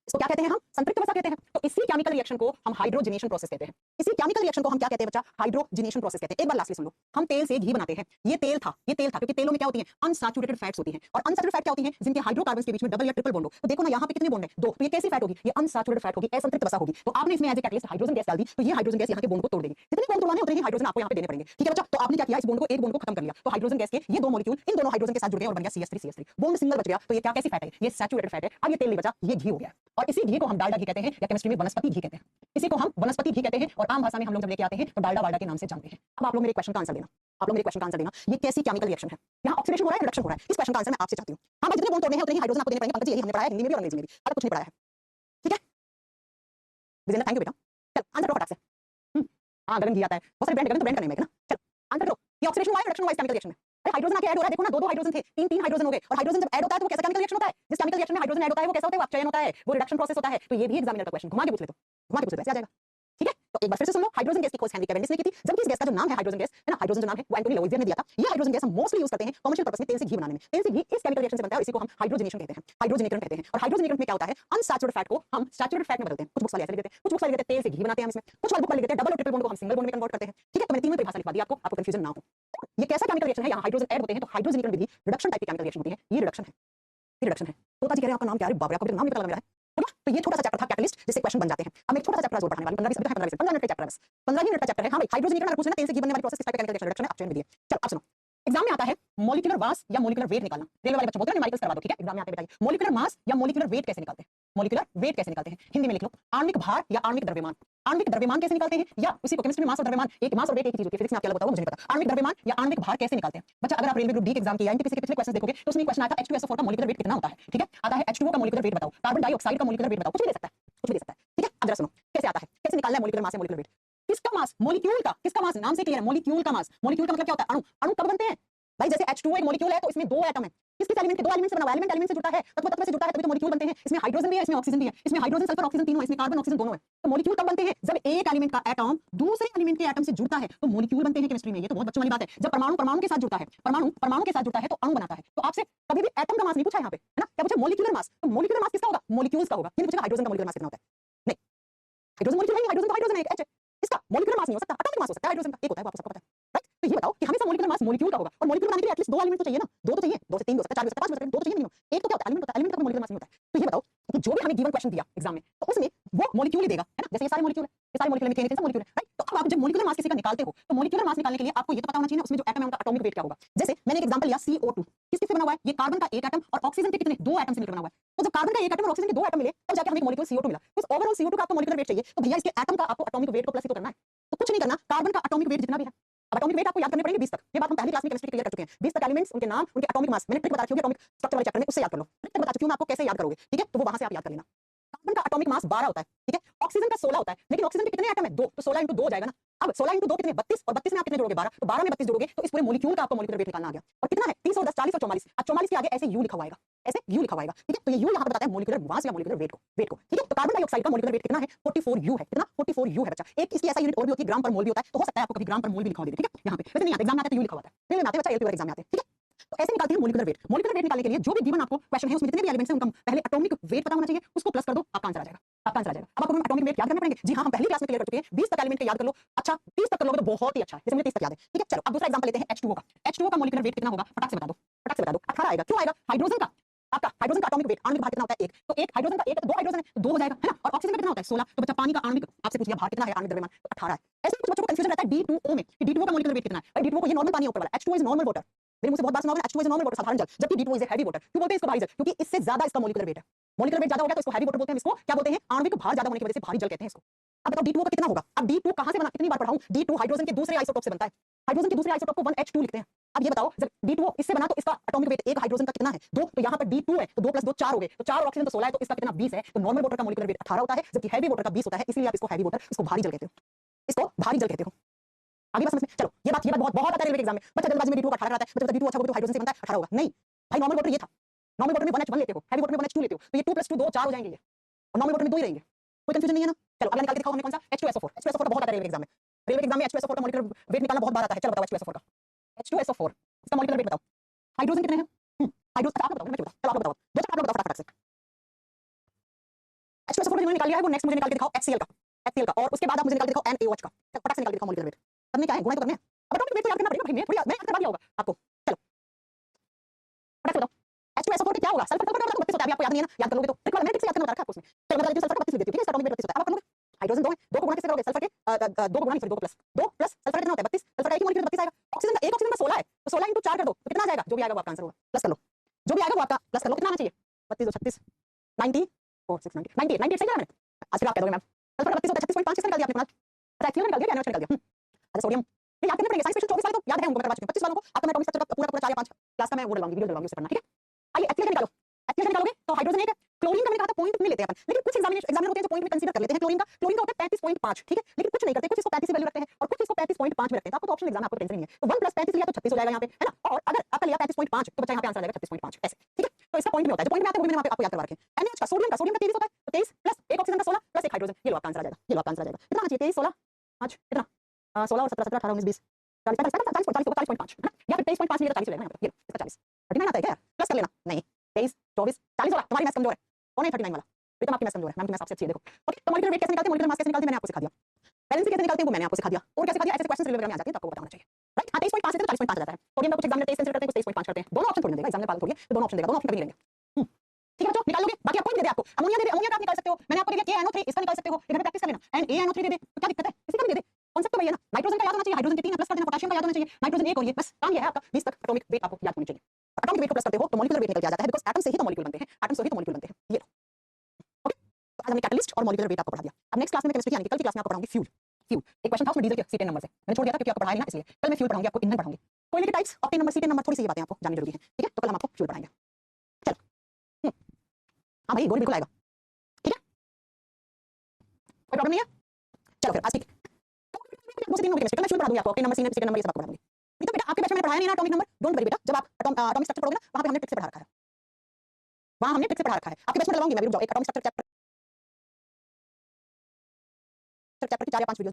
इसको क्या कहते हैं? हम संतृप्त वसा कहते हैं। तो इसी केमिकल रिएक्शन को हम हाइड्रोजनेशन प्रोसेस कहते हैं। इसी केमिकल रिएक्शन को हम क्या कहते हैं बच्चा? हाइड्रोजनेशन प्रोसेस कहते हैं। एक बार लास्टली सुन लो, हम तेल से घी बनाते हैं। ये तेल था क्योंकि तेलों में क्या होती है? अनसैचुरेटेड फैट्स होती हैं। और अनसैचुरेटेड फैट क्या होती है? जिनके हाइड्रोकार्बन्स के बीच में डबल या ट्रिपल बॉन्ड हो। तो देखो ना यहाँ पे कितने बॉन्ड है? 2। तो ये कैसी फैट होगी? ये अनसैचुरेटेड फैट होगी, असंतृप्त वसा होगी। तो आपने इसमें as a catalyst hydrogen gas डाल दी, तो ये हाइड्रोजन गैस यहाँ के बॉन्ड को तोड़ देगी। जितने बॉन्ड तोड़वाने उतने ही हाइड्रोजन आपको यहाँ पे देने पड़ेंगे। ठीक है बच्चा? तो आपने क्या किया? इस बॉन्ड को खत्म कर लिया। तो हाइड्रोजन गैस के ये 2 मॉलिक्यूल इन दोनों हाइड्रोजन के साथ जुड़ गए और बन गया CH3। बॉन्ड सिंगल बच गया। तो ये क्या कैसी फैट है? ये सैचुरेटेड फैट है। अब ये तेल नहीं बचा, ये घी हो गया। और इसी घी को हम डालडा घी कहते हैं या केमिस्ट्री में वनस्पति घी कहते हैं। इसी को हम वनस्पति घी कहते हैं और आम भाषा में हम लोग जब लेके आते हैं तो डालडा के नाम से जानते हैं। अब आप लोग मेरे क्वेश्चन का आंसर देना। ये कैसी केमिकल रिएक्शन है? यहाँ ऑक्सीडेशन हो रहा है, रिडक्शन हो रहा है? इस क्वेश्चन का आंसर मैं आपसे चाहती हूँ। हाँ भाई, जितने बॉन्ड तोड़ने हैं उतने ही हाइड्रोजन आपको देने पड़ेंगे। पंकज जी यही हमने पढ़ाया है हिंदी में भी और अंग्रेजी में भी, अलग कुछ नहीं पढ़ाया है। ठीक है विजेंद्र, थैंक यू बेटा। चल आंसर करो फटाक से। हाँ गगन घी आता है, बहुत सारे ब्रांड तो ब्रांड करने में ना। चल आंसर करो। ये ऑक्सीडेशन हुआ है, रिडक्शन हुआ है केमिकल रिएक्शन में? अरे हाइड्रोजन आके ऐड हो रहा है, देखो ना 2 हाइड्रोजन थे, 3 हाइड्रोजन हो गए। और हाइड्रोजन जब ऐड होता है तो वो कैसा केमिकल रिएक्शन होता है? जिस केमिकल रिएक्शन में हाइड्रोजन ऐड होता है वो कैसा होता है? वो अपचयन होता है, वो रिडक्शन प्रोसेस होता है। तो ये भी एग्जामिनर का क्वेश्चन घुमा के पूछ ले, तो घुमा के पूछ ले, ऐसे आ जाएगा। ठीक है, तो एक बार फिर से सुन लो, हाइड्रोजन गैस की खोज हेनरी कैवेंडिश ने की थी, जबकि इस गैस का जो नाम है हाइड्रोजन गैस है ना, हाइड्रोजन जो नाम है वो एंटोनी लेवोइज़ियर ने दिया था। ये हाइड्रोजन गैस हम मोस्टली यूज करते हैं कमर्शियल पर्पस में तेल से घी बनाने में। तेल से घी इस केमिकल रिएक्शन से बनता है और इसी को हम हाइड्रोजनेशन कहते हैं, हाइड्रोजनीकरण कहते हैं। और हाइड्रोजनीकरण में क्या होता है, अनसैचुरेटेड फैट को हम सैचुरेटेड फैट में बदलते हैं। कुछ बुक्स वाले ऐसे लिख देते हैं, कुछ बुक्स वाले लिखते हैं तेल से घी बनाते हैं हम इसमें, कुछ वाले बुक वाले लिखते हैं डबल और ट्रिपल बॉन्ड को हम सिंगल बॉन्ड में कन्वर्ट करते हैं। ठीक है, तो मैंने तीनों परिभाषा लिखवा दी आपको कंफ्यूजन ना हो। ये कैसा केमिकल रिएक्शन है, यहाँ हाइड्रोजन ऐड होते हैं तो हाइड्रोजनीकरण विधि रिडक्शन टाइप की केमिकल रिएक्शन होती है। ये रिडक्शन है, ये रिडक्शन है। तोता जी कह रहे हैं आपका नाम क्या है, बाप रे आपको नाम नहीं पता लग रहा है। तो ये छोटा सा चैप्टर था कैटलिस्ट, जिससे क्वेश्चन बन जाते हैं। अब एक छोटा सा चैप्टर जोड़ पढ़ाने वाली 15 मिनट का चैप्टर है बस, 15 मिनट का चैप्टर है। हाँ भाई, हाइड्रोजनीकरण अगर पूछना तेल से घी बनने वाली प्रोसेस किस टाइप का केमिकल रिएक्शन है, आप चेन में दिए। चलो अब सुनो, एग्जाम में आता है मॉलिक्यूलर मास या मॉलिक्यूलर वेट निकालना। रेलवे वाले बच्चों बोलते हैं न्यूमेरिकल्स करवा दो, ठीक है, एग्जाम में आते हैं बताइए मॉलिक्यूलर मास या मॉलिक्यूलर वेट कैसे निकालते हैं। मॉलिक्यूलर वेट कैसे निकालते हैं, हिंदी में लिख लो आणविक भार या आणविक द्रव्यमान। आणविक द्रव्यमान कैसे निकालते हैं, या उसी को केमिस्ट्री में मास और द्रव्यमान, एक मास और वेट एक ही चीज होती है, फिजिक्स में आपको अलग बताओ, मुझे नहीं पता। आणविक द्रव्यमान या आणविक भार कैसे निकालते हैं। बच्चा अगर आप रेलवे ग्रुप डी के एग्जाम की या एनटीपीसी के पिछले क्वेश्चन देखोगे तो उसमें क्वेश्चन आता है H2SO4 का मॉलिक्यूलर वेट कितना होता है। ठीक है, आता है H2O का मॉलिक्यूलर वेट बताओ, कार्बन डाइऑक्साइड का मॉलिक्यूलर वेट बताओ, कुछ भी दे सकता है, कुछ भी दे सकता है। ठीक है, अब जरा सुनो कैसे आता है, कैसे निकालना है मॉलिक्यूलर मास या मॉलिक्यूलर वेट। किसका मास, मॉलिक्यूल का, किसका मास, नाम से क्लियर है, मॉलिक्यूल का मास। मॉलिक्यूल का मतलब क्या होता है, अणु। अणु कब बनते हैं भाई, जैसे H2O एक मॉलिक्यूल है तो इसमें दो एटम है, किस किस एलिमेंट के, दो एलिमेंट से बना हुआ है, एलिमेंट से जुड़ता है, तत्व तत्व से जुड़ता है, तभी तो मॉलिक्यूल बनते हैं। इसमें हाइड्रोजन भी है, इसमें ऑक्सीजन भी है, इसमें हाइड्रोजन सल्फर ऑक्सीजन तीनों है, इसमें कार्बन ऑक्सीजन दोनों है। तो मॉलिक्यूल कब बनते हैं, जब एक एलिमेंट का एटम दूसरे एलिमेंट के एटम से जुड़ता है तो मॉलिक्यूल बनते हैं केमिस्ट्री में। ये तो बहुत बच्चों वाली बात है। जब परमाणु परमाणु के साथ जुड़ता है, परमाणु परमाणु के साथ जुड़ता है तो अणु बनाता है। तो आपसे कभी भी एटम का मास नहीं पूछा यहाँ पे, है ना, क्या पूछा, मॉलिक्यूलर मास। तो मॉलिक्यूलर मास किसका होगा, मॉलिक्यूल्स का होगा। ये नहीं पूछेगा हाइड्रोजन का मॉलिक्यूलर मास कितना होता है, नहीं, हाइड्रोजन मॉलिक्यूल नहीं, हाइड्रोजन तो हाइड्रोजन है एक H है, इसका मॉलिक्यूलर मास नहीं हो सकता, एटॉमिक मास हो सकता है हाइड्रोजन का, एक होता है, आपको सबको पता है, राइट। तो ये बताओ कि हमेशा मॉलिक्यूलर मास मॉलिक्यूल का होगा, और मॉलिक्यूल बनाने के लिए एटलीस्ट दो एलिमेंट तो चाहिए ना, दो तो चाहिए, दो से तीन हो सकता है, चार हो सकता है, पांच हो सकता है, दो तो चाहिए मिनिमम। एक तो क्या होता है, एलिमेंट होता है, एलिमेंट का मॉलिक्यूलर मास नहीं होता है। तो ये बताओ कि जो भी हमें गिवन क्वेश्चन दिया एग्जाम में तो उसमें वो मॉलिक्यूल ही देगा, है ना, जैसे ये सारे मॉलिक्यूल है, ये सारे मॉलिक्यूल मीथेन सब मॉलिक्यूल है, राइट। तो अब आप जब मॉलिक्यूलर मास किसी का निकालते हो तो मॉलिक्यूलर मास निकालने के लिए आपको ये तो पता होना चाहिए ना उसमें जो एटम है उनका एटॉमिक वेट क्या होगा। जैसे मैंने एक एग्जांपल लिया CO2, किस किस से बना हुआ है, ये कार्बन का एक एटम और ऑक्सीजन के कितने, दो एटम से मिलकर बना हुआ है। तो जब कार्बन का एक एटम और ऑक्सीजन के दो एटम मिले तब जाके हमें एक मॉलिक्यूल CO2 मिला। उस ओवरऑल CO2 का आपको मॉलिक्यूलर वेट चाहिए तो भैया इसके एटम का आपको एटॉमिक वेट को प्लस ही तो करना है। तो कुछ नहीं करना, कार्बन का एटॉमिक वेट जितना भी है, अब एटॉमिक वेट आपको याद करने पड़ेंगे 20 तक। ये बात हम पहली क्लास में केमिस्ट्री क्लियर कर चुके हैं। 20 तक एलिमेंट्स, उनके नाम, उनके एटॉमिक मास, मैंने ट्रिक बता रखी होगी एटॉमिक स्ट्रक्चर वाले चैप्टर में, उससे याद कर लो। ट्रिक बता चुकी हूं मैं आपको कैसे याद करोगे, ठीक है, तो वो वहां से आप याद कर लेना। कार्बन का एटॉमिक मास 12 होता है, ठीक है, ऑक्सीजन का 16 होता है, लेकिन ऑक्सीजन के कितने एटम है, दो, तो 16 × 2 हो जाएगा ना। अब 16 × 2 कितने, 32, और 32 में आप कितने जोड़ोगे, 12, तो 12 में 32 जोड़ोगे तो इस पूरे मॉलिक्यूल का आपको मॉलिक्यूलर वेट निकालना आ गया। और कितना है, 30 और 10 40 और 44, अब 44 के आगे ऐसे U लिखा हुआ आएगा, ऐसे U लिखा हुआ आएगा, ठीक है। तो ये U यहां पे बताता है मॉलिक्यूलर मास या मॉलिक्यूलर वेट को, ठीक है। तो कार्बन डाइऑक्साइड का मॉलिक्यूलर वेट कितना है, 44U है, कितना, 44U है बच्चा। एक इसकी ऐसा यूनिट और भी होती है, ग्राम पर मोल भी होता है, तो हो सकता है आपको कभी ग्राम पर मोल भी लिखा हो दे, ठीक है, यहां पे वैसे नहीं आता, एग्जाम में आता है तो U लिखा होता है, फिर में आते हैं बच्चा, LP वाले एग्जाम में आते हैं, ठीक है। तो ऐसे निकालते हैं मॉलिक्यूलर वेट। मॉलिक्यूलर वेट निकालने के लिए जो भी गिवन आपको क्वेश्चन है उसमें जितने भी एलिमेंट्स हैं उनका पहले एटॉमिक वेट पता होना चाहिए, उसको प्लस कर दो, आपका आंसर आ जाएगा, आपका आंसर आ जाएगा। अब आपको एटॉमिक वेट याद करने पड़ेंगे, जी हां, हम पहली क्लास में क्लियर कर चुके हैं, 20 तक एलिमेंट के याद कर लो। अच्छा 30 तक कर लोगे तो बहुत ही अच्छा है, जैसे मुझे 30 तक याद है, ठीक है। चलो अब दूसरा एग्जांपल लेते हैं H2O का। H2O का मॉलिक्यूलर वेट कितना होगा, फटाक से बता दो, फटाक से बता दो। 18 आएगा, क्यों आएगा, हाइड्रोजन का, आपका हाइड्रोजन का एटॉमिक वेट, आणविक भार कितना होता है, 1, तो एक हाइड्रोजन का, एक तो दो हाइड्रोजन है, 2 हो जाएगा, है ना। और ऑक्सीजन का कितना होता है, 16, तो बच्चा पानी का आणविक आपसे पूछ लिया भार कितना है, आणविक द्रव्यमान, तो 18 है। ऐसे कुछ बच्चों को कंफ्यूजन रहता है D2O में कि D2O का मॉलिक्यूलर वेट कितना है। भाई D2O को, ये नॉर्मल पानी है ऊपर वाला, H2O इज नॉर्मल वाटर, मेरे मुंह से बहुत बार सुना होगा, H2O इज नॉर्मल वाटर, साधारण जल, जबकि D2O is a heavy water. क्यों बोलते हैं इसको भारी जल, क्योंकि इससे ज्यादा इसका मॉलिक्यूलर वेट है। मॉलिक्यूलर वेट ज्यादा हो गया तो इसको हेवी वाटर बोलते हैं, इसको क्या बोलते हैं, आणविक भार ज्यादा होने की वजह से भारी जल कहते हैं इसको। अब बताओ D2O का कितना होगा। अब D2 कहां से बना, कितनी बार पढ़ाऊं, D2 हाइड्रोजन के दूसरे आइसोटोप से बनता है, हाइड्रोजन के दूसरे आइसोटोप को 1H2 लिखते हैं। अब ये बताओ जब D2O इससे बना तो इसका एटॉमिक वेट, एक हाइड्रोजन का कितना है, 2, तो यहाँ पर D2 है तो 2 + 2 4 हो गए, तो 4 और ऑक्सीजन तो 16 है, तो इसका कितना 20 है। तो नॉर्मल वाटर का मॉलिक्यूलर वेट 18 होता है, जबकि हेवी वाटर का 20 होता है, इसलिए आप इसको हेवी वाटर, इसको भारी जल कहते हो, इसको भारी जल कहते हो। आगे बात समझ में, चलो ये बात बहुत बहुत आता है रेलवे एग्जाम में, बच्चा जल्दबाजी में D2 का 18 आता है, बच्चा D2 अच्छा होगा तो हाइड्रोजन से बनता है 18 होगा, नहीं भाई, नॉर्मल वाटर ये था, नॉर्मल वाटर में 1H1 लेते हो, हेवी वाटर में 1H2 लेते हो, तो ये 2 + 2 2 4 हो जाएंगे ये, और नॉर्मल वाटर में 2 ही रहेंगे, कोई कंफ्यूजन नहीं है ना। चलो अगला निकाल के दिखाओ हमें कौन सा, H2SO4। H2SO4 का बहुत आता है रेलवे एग्जाम में, रेलवे एग्जाम में H2SO4 का मॉलिक्यूलर वेट निकालना बहुत बार आता है। चलो बताओ H2SO4 का, H2SO4 इसका मॉलिक्यूलर वेट बताओ, हाइड्रोजन कितने हैं, हाइड्रोजन आप बताओ, मैं बताओ, चलो आप बताओ, दो आप बताओ फटाफट से। H2SO4 जो निकाल लिया है वो नेक्स्ट मुझे निकाल के दिखाओ HCl का, और उसके बाद आप मुझे निकाल के दिखाओ NaOH का, फटाफट से निकाल के दिखाओ मॉलिक्यूलर वेट। करने क्या है, गुणा तो करने हैं, अब एटॉमिक वेट तो याद करना पड़ेगा भाई, मैं याद करवा दिया होगा आपको। चलो फटाफट से बताओ H2SO4 क्या होगा, सल्फर का 32 होता है, अभी आपको याद नहीं है ना, याद कर लोगे तो ट्रिक वाला मैंने ट्रिक से याद करना रखा है आपको उसमें। चलो मैं बता देती हूं, सल्फर 32 लिख देती हूं, ठीक है, इसका एटॉमिक वेट 32 होता है। अब आप करोगे हाइड्रोजन 2 है, 2 को गुणा किससे करोगे, सल्फर के 2 को गुणा नहीं, 2 प्लस सल्फर कितना होता है 32, सल्फर का एक ही मॉलिक्यूल 32 आएगा, ऑक्सीजन का एक ऑक्सीजन का 16 है, तो 16 × 4 कर दो तो कितना आ जाएगा, जो भी आएगा वो आपका आंसर होगा, प्लस कर लो, जो भी आएगा वो आपका प्लस कर लो, कितना आना चाहिए 32 2 36 90 4 6 90 98 98 सही है मैंने, आज फिर आप कह दोगे मैम सल्फर का 32 होता है 36.5 किसने निकाल दिया आपने कुणाल, अच्छा एक्चुअली निकाल दिया, NaOH निकाल दिया। अच्छा सोडियम ये याद करने पड़ेंगे, साइंस क्वेश्चन 24 वाले तो याद है उनको, मैं करवा चुकी हूं, 25 वालों को आपका मैं एटॉमिक स्ट्रक्चर का पूरा 4 या 5 क्लास का मैं वो डलवाऊंगी, वीडियो डलवाऊंगी, उससे पढ़ना, ठीक है। आइए HCl निकालो, HCl निकालोगे तो हाइड्रोजन एक है, क्लोरीन का मैंने कहा था पॉइंट में लेते हैं अपन, लेकिन कुछ एग्जामिनर होते हैं जो पॉइंट में कंसीडर कर लेते हैं क्लोरीन का होता है 35.5, ठीक है, लेकिन कुछ नहीं करते, कुछ इसको 35 वैल्यू रखते हैं और कुछ इसको 35.5 में रखते हैं, तो आपको तो ऑप्शन एग्जाम आपको टेंशन नहीं है, तो 1 + 35 लिया तो 36 हो जाएगा यहाँ पे, है ना, और अगर आपका लिया 35.5 तो बच्चा यहाँ पे आंसर आ जाएगा 36.5 ऐसे, ठीक है। तो इसका पॉइंट में होता है, जो पॉइंट में आता है वो मैंने वहां पे आपको याद करवा रखे हैं। NaOH का, सोडियम का 23 होता है, तो 23 प्लस एक ऑक्सीजन का 16 प्लस एक हाइड्रोजन, ये लो आपका आंसर आ जाएगा, ये लो आपका आंसर आ जाएगा, कितना आना चाहिए 23 16 5 कितना 16 और 17 17 18 19 20 40 45 40 है ना, या फिर 23.5 लिए तो 40 हो जाएगा यहाँ पे, ये इसका 40 39 आता है क्या यार, प्लस कर लेना, नहीं 23 24 40 होगा, तुम्हारी मैथ्स कमजोर है, कौन है 39 वाला, प्रीतम आपकी मैथ्स कमजोर है, मैम की मैथ्स आपसे अच्छी है, देखो ओके। तो मॉलिक्यूलर वेट कैसे निकालते हैं, मॉलिक्यूलर मास कैसे निकालते हैं, मैंने आपको सिखा दिया, बैलेंस कैसे निकालते हैं वो मैंने आपको सिखा दिया, और क्या सिखा दिया, ऐसे क्वेश्चंस रिलेवेंट में आ जाते हैं तो आपको पता होना चाहिए, राइट। हाँ 23.5 से तो 40.5 आ जाता है, सोडियम का कुछ एग्जाम में 23 कंसीडर करते हैं, कुछ 23.5 करते हैं, दोनों ऑप्शन थोड़ी ना देगा एग्जाम में, पागल थोड़ी है, तो दोनों ऑप्शन देगा, दोनों ऑप्शन कभी लेंगे, ठीक है बच्चों, निकाल लोगे, बाकी आपको नहीं दे दे, आपको अमोनिया दे दे, अमोनिया का आप निकाल सकते हो, मैंने आपको दे दिया KNO3 इसका निकाल सकते हो, लेकिन प्रैक्टिस कर लेना, एंड ANO3 दे दे, तो क्या दिक्कत है, इसी का भी दे दे, कॉन्सेप्ट तो वही है ना, नाइट्रोजन का याद होना चाहिए, हाइड्रोजन के 3 प्लस कर देना, पोटेशियम का याद होना चाहिए, नाइट्रोजन 1 और ये बस काम ये है आपका, 20 तक एटॉमिक वेट आपको याद होनी चाहिए, एटॉमिक वेट को प्लस करते हो तो मॉलिक्यूलर वेट निकल के आ जाता है, बिकॉज़ एटम से ही तो मॉलिक्यूल बनते हैं, एटम से ही तो मॉलिक्यूल बनते हैं, ये लो ओके। तो आज हमने कैटलिस्ट और मॉलिक्यूलर वेट आपको पढ़ा दिया, अब नेक्स्ट क्लास में केमिस्ट्री यानी कल की क्लास में आपको पढ़ाऊंगी फ्यूल, फ्यूल एक क्वेश्चन था उसमें डीजल के C10 नंबर से, मैंने छोड़ दिया था क्योंकि आपको पढ़ाया नहीं ना, इसलिए कल मैं फ्यूल पढ़ाऊंगी आपको, ईंधन पढ़ाऊंगी, कोयले के types, octane number, C10 number, थोड़ी सी ये बातें आपको जाननी जरूरी है, ठीक है, तो कल हम आपको फ्यूल पढ़ाएंगे, चलो हाँ भाई गोली बिल्कुल आएगा, ठीक है, कोई प्रॉब्लम नहीं है, चलो फिर आज ठीक है, दो से तीन नंबर केमिस्ट्री कल मैं फ्यूल पढ़ा दूंगी आपको, ऑक्टेन नंबर, C10 नंबर ये सब आपको पढ़ा दूंगी, नहीं तो बेटा आपके बैच में मैंने पढ़ाया नहीं ना एटॉमिक नंबर, डोंट वरी बेटा, जब आप एटॉमिक स्ट्रक्चर पढ़ोगे ना वहां पे हमने ट्रिक से पढ़ा रखा है, वहां हमने ट्रिक से पढ़ा रखा है, आपके बैच में डलवाऊंगी मैं भी, रुक जाओ, एक एटॉमिक स्ट्रक्चर चैप्टर की 4 या 5 वीडियो